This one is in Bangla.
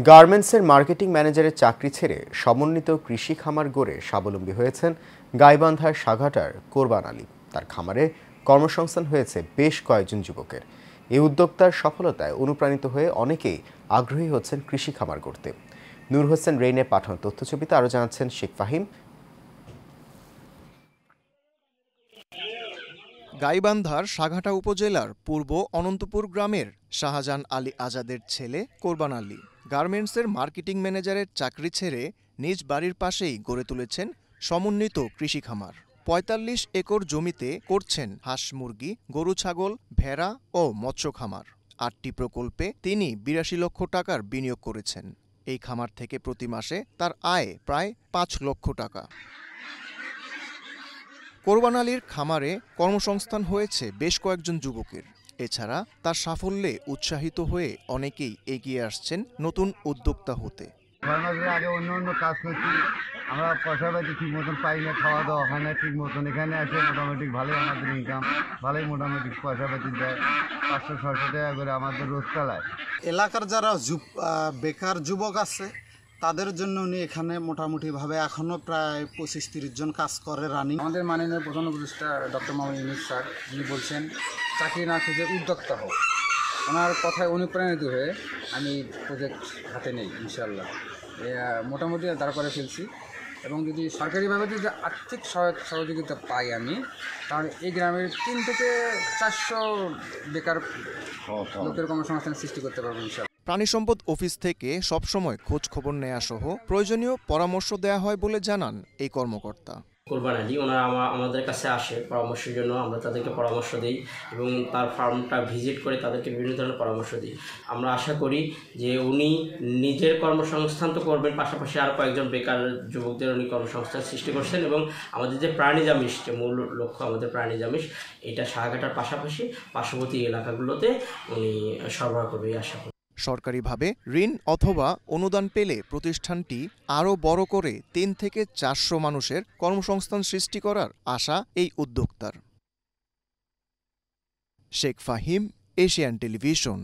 গার্মেন্টসের মার্কেটিং ম্যানেজারের চাকরি ছেড়ে সমন্বিত কৃষি খামার গড়ে স্বাবলম্বী হয়েছেন গাইবান্ধার সাঘাটার কোরবান আলী। তার খামারে কর্মসংস্থান হয়েছে বেশ কয়েকজন যুবকের। এই উদ্যোক্তার সফলতায় অনুপ্রাণিত হয়ে অনেকেই আগ্রহী হচ্ছেন কৃষি খামার গড়তে। নূর হোসেন রেইনের পাঠানো তথ্যছবিতে আরও জানাচ্ছেন শেখ ফাহিম। গাইবান্ধার সাঘাটা উপজেলার পূর্ব অনন্তপুর গ্রামের শাহজাহান আলী আজাদের ছেলে কোরবান আলী গার্মেন্টসের মার্কেটিং ম্যানেজারের চাকরি ছেড়ে নিজ বাড়ির পাশেই গড়ে তুলেছেন সমন্বিত কৃষি খামার। ৪৫ একর জমিতে করছেন হাঁস মুরগি, গরু ছাগল, ভেড়া ও মৎস্য খামার। ৮টি প্রকল্পে তিনি ৮২ লক্ষ টাকার বিনিয়োগ করেছেন। এই খামার থেকে প্রতি মাসে তার আয় প্রায় ৫ লক্ষ টাকা। কোরবান আলীর খামারে কর্মসংস্থান হয়েছে বেশ কয়েকজন যুবকের। এছাড়া তার সাফল্যে উৎসাহিত হয়ে অনেকেই এগিয়ে আসছেন নতুন উদ্যোক্তা হতে। আগে অন্য কাজ করছি, আমরা পয়সা পাতি ঠিক মতন পাই না, খাওয়া দাওয়া হয় না ঠিক মতন। এখানে আসে মোটামুটি ভালোই আমাদের ইনকাম, ভালোই মোটামুটি পয়সা পাতি দেয়, ৫০০-৬০০ টাকা করে আমাদের রোজ চালায়। এলাকার যারা বেকার যুবক আছে তাদের জন্য উনি এখানে মোটামুটিভাবে এখনও প্রায় ২৫-৩০ জন কাজ করে রানিং। আমাদের মাননীয় প্রধান উপদেষ্টা ডক্টর মোহাম্মদ ইউনূস স্যার যিনি বলছেন চাকরি না খুঁজে উদ্যোক্তা হোক, ওনার কথায় অনুপ্রাণিত হয়ে আমি প্রজেক্ট হাতে নেই। ইনশাআল্লাহ মোটামুটি দাঁড় করে ফেলছি, এবং যদি সরকারিভাবে যদি আর্থিক সহযোগিতা পাই আমি, তাহলে এই গ্রামের ৩ থেকে ৪০০ বেকার লোকের কর্মসংস্থান সৃষ্টি করতে পারবো ইনশাআল্লাহ। প্রাণী সম্পদ অফিস থেকে সবসময় খোঁজ খবর নেওয়া সহ প্রয়োজনীয় পরামর্শ দেয়া হয় বলে জানান এই কর্মকর্তা। কোরবান আলী ওনারা আমাদের কাছে আসে পরামর্শের জন্য, আমরা তাদেরকে পরামর্শ দিই এবং তার ফার্মটা ভিজিট করে তাদেরকে বিভিন্ন ধরনের পরামর্শ দিই। আমরা আশা করি যে উনি নিজের কর্মসংস্থান তো করবেন, পাশাপাশি আর কয়েকজন বেকার যুবকদের উনি কর্মসংস্থান সৃষ্টি করছেন, এবং আমাদের যে প্রাণী জামিশ, যে মূল লক্ষ্য আমাদের প্রাণী জামিশ, এটা সাহাঘাটার পাশাপাশি পার্শ্ববর্তী এলাকাগুলোতে উনি সরবরাহ করবে এই আশা করি। সরকারিভাবে ঋণ অথবা অনুদান পেলে প্রতিষ্ঠানটি আরও বড় করে ৩ থেকে ৪০০ মানুষের কর্মসংস্থান সৃষ্টি করার আশা এই উদ্যোক্তার। Sheikh Fahim, Asian television.